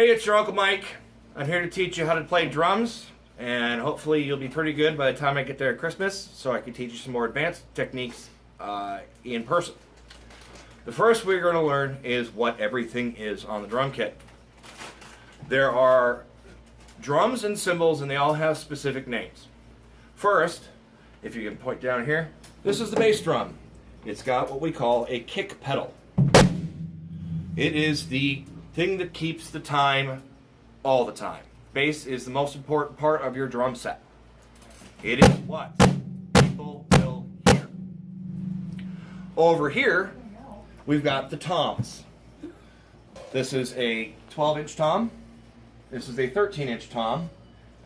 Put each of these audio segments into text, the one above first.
Hey, it's your Uncle Mike. I'm here to teach you how to play drums, and hopefully you'll be pretty good by the time I get there at Christmas, so I can teach you some more advanced techniques in person. The first we're going to learn is what everything is on the drum kit. There are drums and cymbals, and they all have specific names. First, if you can point down here, this is the bass drum. It's got what we call a kick pedal. It is the thing that keeps the time all the time. Bass is the most important part of your drum set. It is what people will hear. Over here, we've got the toms. This is a 12-inch tom. This is a 13-inch tom.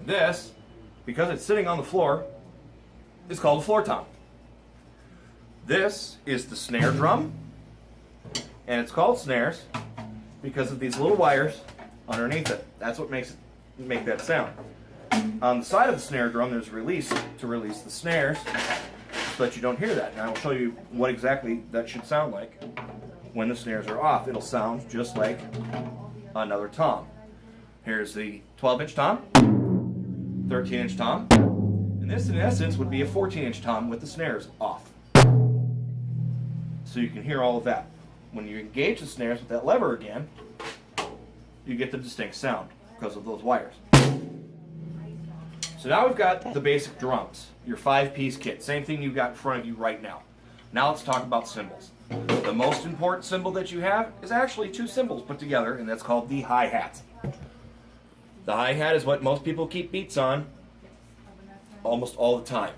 This, because it's sitting on the floor, is called a floor tom. This is the snare drum, and it's called snares because of these little wires underneath it. That's what makes it make that sound. On the side of the snare drum, there's a release to release the snares so that you don't hear that. And I will show you what exactly that should sound like when the snares are off. It'll sound just like another tom. Here's the 12-inch tom, 13-inch tom, and this in essence would be a 14-inch tom with the snares off. So you can hear all of that. When you engage the snares with that lever again, you get the distinct sound because of those wires. So now we've got the basic drums, your 5-piece kit. Same thing you've got in front of you right now. Now let's talk about cymbals. The most important cymbal that you have is actually 2 cymbals put together, and that's called the hi-hat. The hi-hat is what most people keep beats on almost all the time.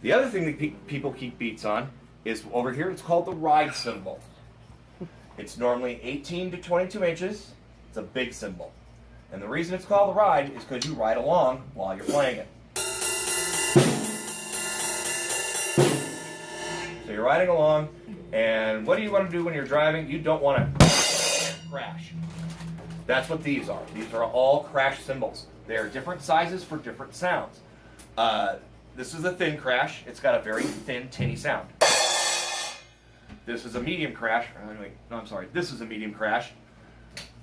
The other thing that people keep beats on is over here. It's called the ride cymbal. It's normally 18 to 22 inches. It's a big cymbal. And the reason it's called the ride is because you ride along while you're playing it. So you're riding along, and what do you want to do when you're driving? You don't want to crash. That's what these are. These are all crash cymbals. They are different sizes for different sounds. This is a thin crash. It's got a very thin, tinny sound. This is a medium crash. This is a medium crash.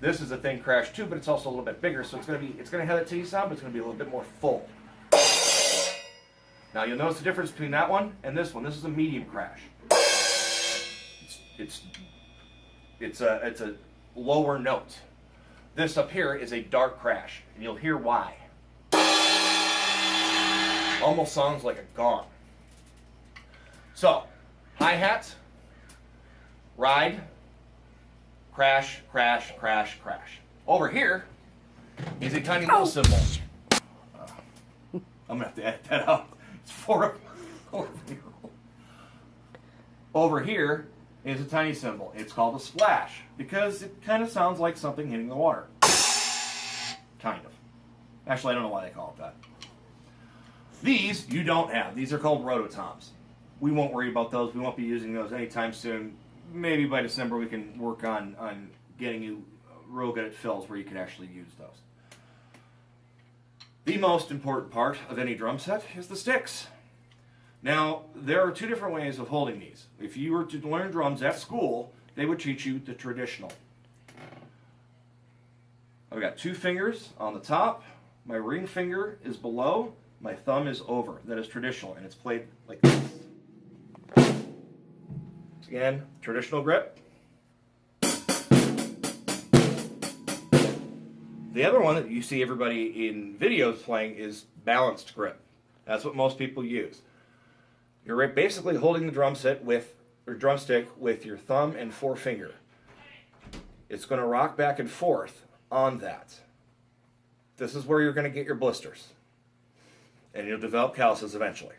This is a thin crash too, but it's also a little bit bigger, so it's going to have that tinny sound, but it's going to be a little bit more full. Now you'll notice the difference between that one and this one. This is a medium crash. It's a lower note. This up here is a dark crash, and you'll hear why. Almost sounds like a gong. So, hi-hat, ride, crash, crash, crash, crash. Over here is a tiny little cymbal. I'm going to have to edit that out. It's 4 over here. Over here is a tiny cymbal. It's called a splash because it kind of sounds like something hitting the water. Kind of. Actually, I don't know why they call it that. These you don't have. These are called rototoms. We won't worry about those. We won't be using those anytime soon. Maybe by December we can work on getting you real good at fills where you can actually use those. The most important part of any drum set is the sticks. Now, there are 2 different ways of holding these. If you were to learn drums at school, they would teach you the traditional. I've got 2 fingers on the top. My ring finger is below. My thumb is over. That is traditional, and it's played like this. Again, traditional grip. The other one that you see everybody in videos playing is balanced grip. That's what most people use. You're basically holding the drumstick with your thumb and forefinger. It's going to rock back and forth on that. This is where you're going to get your blisters. And you'll develop calluses eventually.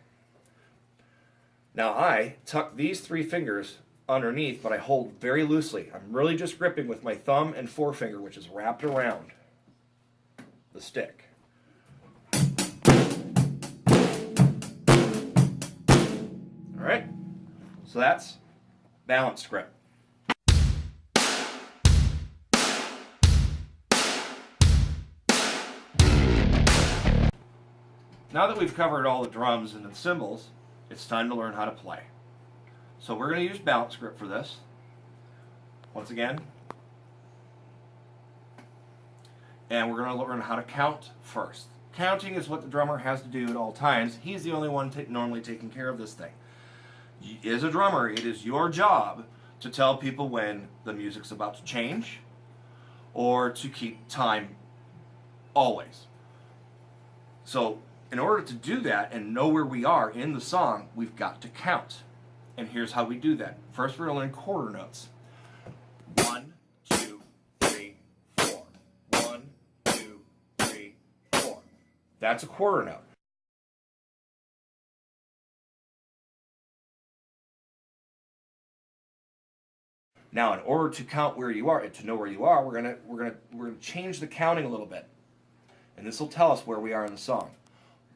Now I tuck these 3 fingers underneath, but I hold very loosely. I'm really just gripping with my thumb and forefinger, which is wrapped around the stick. Alright, so that's balanced grip. Now that we've covered all the drums and the cymbals, it's time to learn how to play. So we're going to use balance grip for this. Once again, And we're going to learn how to count first. Counting is what the drummer has to do at all times. He's the only one normally taking care of this thing. As a drummer, it is your job to tell people when the music's about to change or to keep time always. So in order to do that and know where we are in the song, we've got to count. And here's how we do that. First, we're going to learn quarter notes. 1, 2, 3, 4. 1, 2, 3, 4. That's a quarter note. Now, in order to count where you are and to know where you are, we're gonna change the counting a little bit, and this will tell us where we are in the song.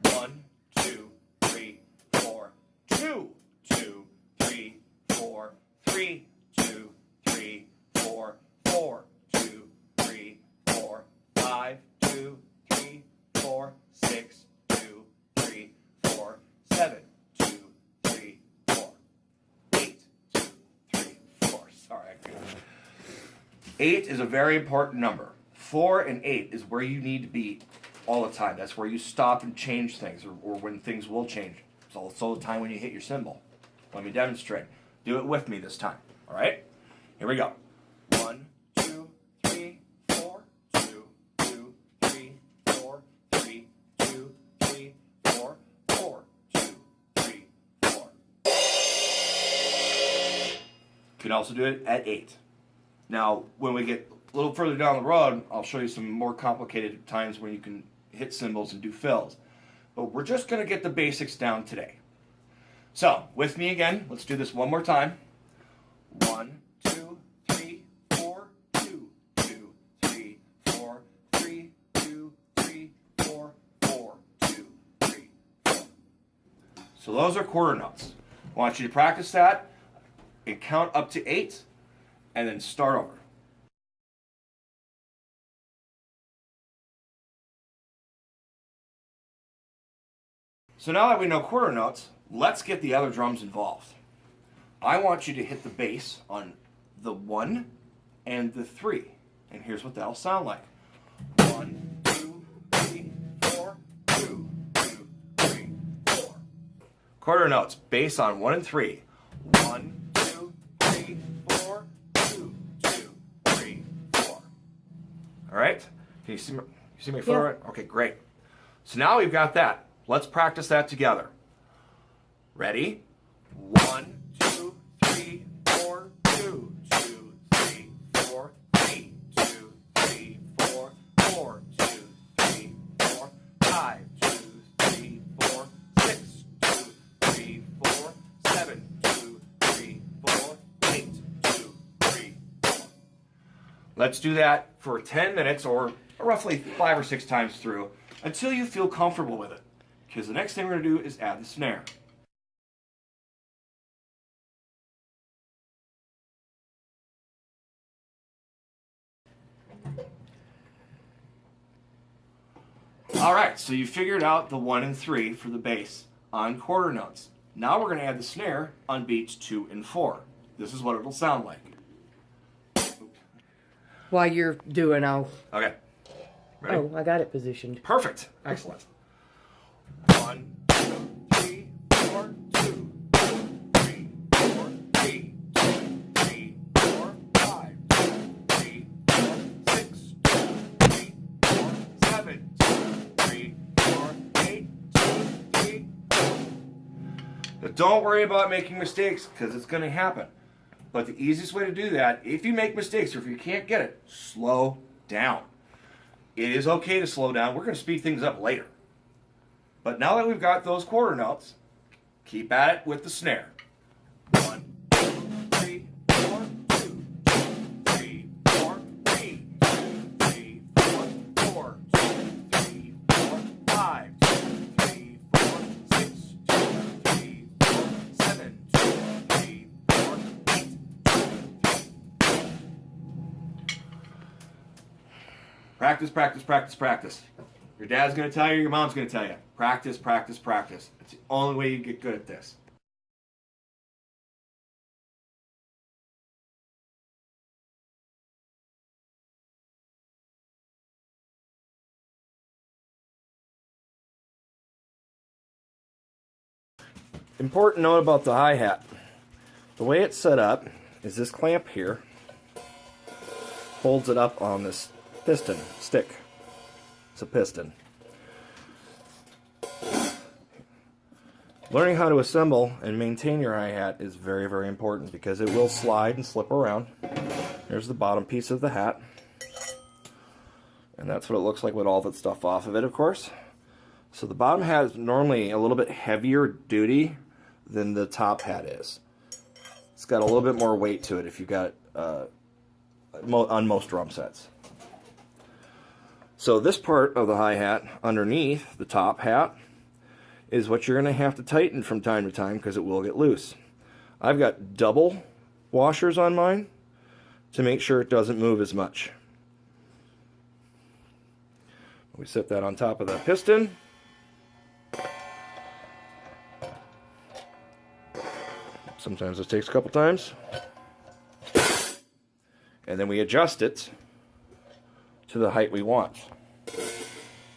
1, 2, 3, 4. 2, 2, 3, 4. 3, 2, 3, 4. 4, 2, 3, 4. 5, 2, 3, 4. 6, 2, 3, 4. 7, 2, 3, 4. 8, 2, 3, 4. Sorry. 8 is a very important number. 4 and 8 is where you need to be all the time. That's where you stop and change things, or when things will change. It's also the time when you hit your cymbal. Let me demonstrate. Do it with me this time. All right? Here we go. 1, 2, 3, 4. 2, 2, 3, 4. 3, 2, 3, 4. 4, 2, 3, 4. You can also do it at 8. Now, when we get a little further down the road, I'll show you some more complicated times when you can hit cymbals and do fills. But we're just going to get the basics down today. So, with me again, let's do this one more time. 1, 2, 3, 4. 2, 2, 3, 4. 3, 2, 3, 4. 4, 2, 3, 4. So those are quarter notes. I want you to practice that and count up to 8. And then start over. So now that we know quarter notes, let's get the other drums involved. I want you to hit the bass on the 1 and the 3. And here's what that'll sound like. 1, 2, 3, 4. 2, 2, 3, 4. Quarter notes, bass on 1 and 3. 1, 2, 3, 4. 2, 2, 3, 4. All right? Can you see my foot? Yeah. Okay, great. So now we've got that. Let's practice that together. Ready? 1, 2, 3, 4. 2, 2, 3, 4. 3, 2, 3, 4. 4, 2, 3, 4. 5, 2, 3, 4. 6, 2, 3, 4. 7, 2, 3, 4. 8, 2, 3, 4. Let's do that for 10 minutes or roughly 5 or 6 times through until you feel comfortable with it. Because the next thing we're going to do is add the snare. All right, so you figured out the 1 and 3 for the bass on quarter notes. Now we're going to add the snare on beats 2 and 4. This is what it'll sound like. While you're doing, Okay. Ready? Oh, I got it positioned. Perfect. Excellent. 1, 2, 3, 4. 2, 3, 4. 3, 2, 3, 4. 5, 2, 3, 4. 6, 2, 3, 4. 7, 2, 3, 4. 8, 2, 3, 4. But don't worry about making mistakes, because it's going to happen. But the easiest way to do that, if you make mistakes or if you can't get it, slow down. It is okay to slow down. We're going to speed things up later. But now that we've got those quarter notes, keep at it with the snare. 1, 2, 3, 4. 2, 3, 4. 3, 2, 3, 4. 4, 2, 3, 4. 5, 2, 3, 4. 6, 2, 3, 4. 7, 2, 3, 4. 8, 2, 3. Practice, practice, practice, practice. Your dad's going to tell you, your mom's going to tell you. Practice, practice, practice. It's the only way you get good at this. Important note about the hi-hat. The way it's set up is this clamp here holds it up on this piston stick. It's a piston. Learning how to assemble and maintain your hi-hat is very, very important because it will slide and slip around. Here's the bottom piece of the hat. And that's what it looks like with all that stuff off of it, of course. So the bottom hat is normally a little bit heavier duty than the top hat is. It's got a little bit more weight to it if you've got on most drum sets. So this part of the hi-hat underneath the top hat is what you're going to have to tighten from time to time because it will get loose. I've got double washers on mine to make sure it doesn't move as much. We set that on top of that piston. Sometimes it takes a couple times. And then we adjust it to the height we want.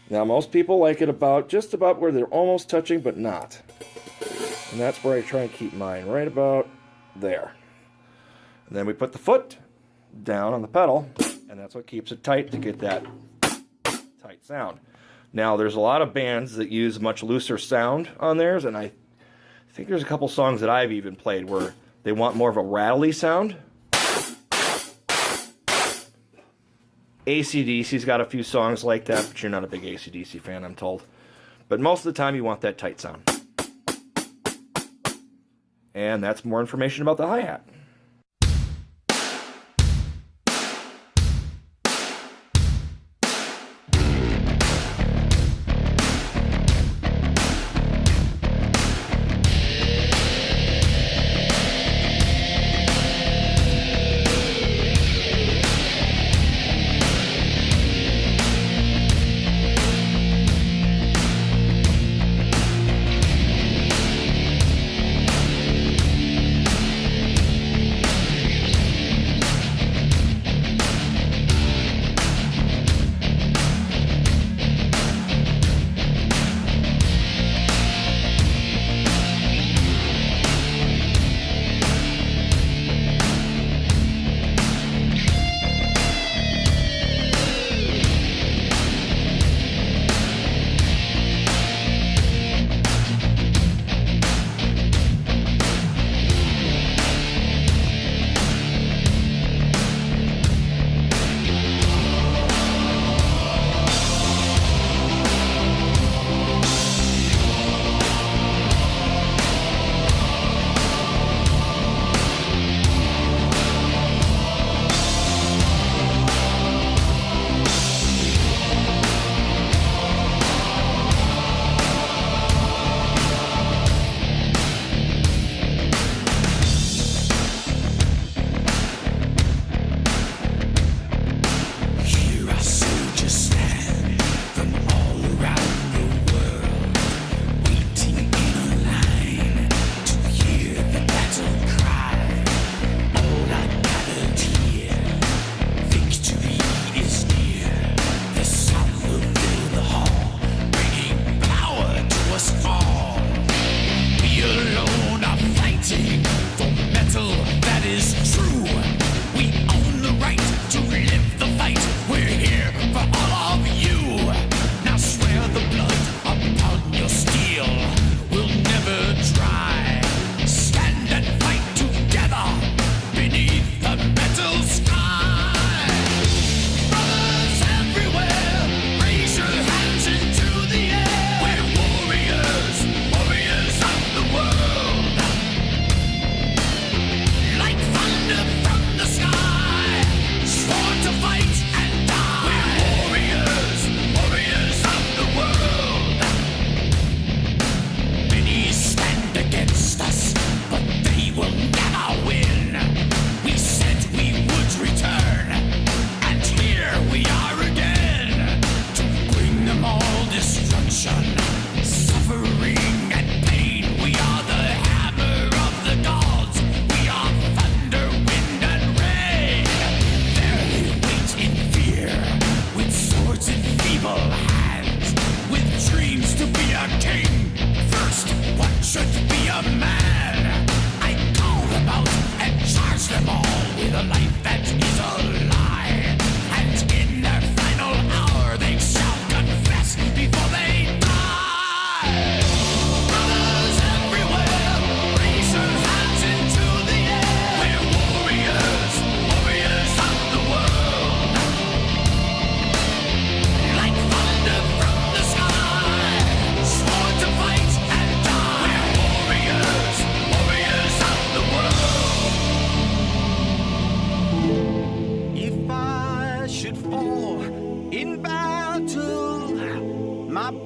Now most people like it just about where they're almost touching but not. And that's where I try and keep mine, right about there. And then we put the foot down on the pedal, and that's what keeps it tight to get that tight sound. Now there's a lot of bands that use much looser sound on theirs, and I think there's a couple songs that I've even played where they want more of a rattly sound. AC/DC's got a few songs like that, but you're not a big AC/DC fan, I'm told. But most of the time you want that tight sound. And that's more information about the hi-hat.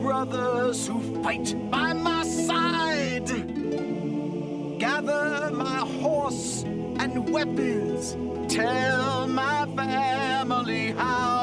brothers who fight by my side. Gather my horse and weapons. Tell my family how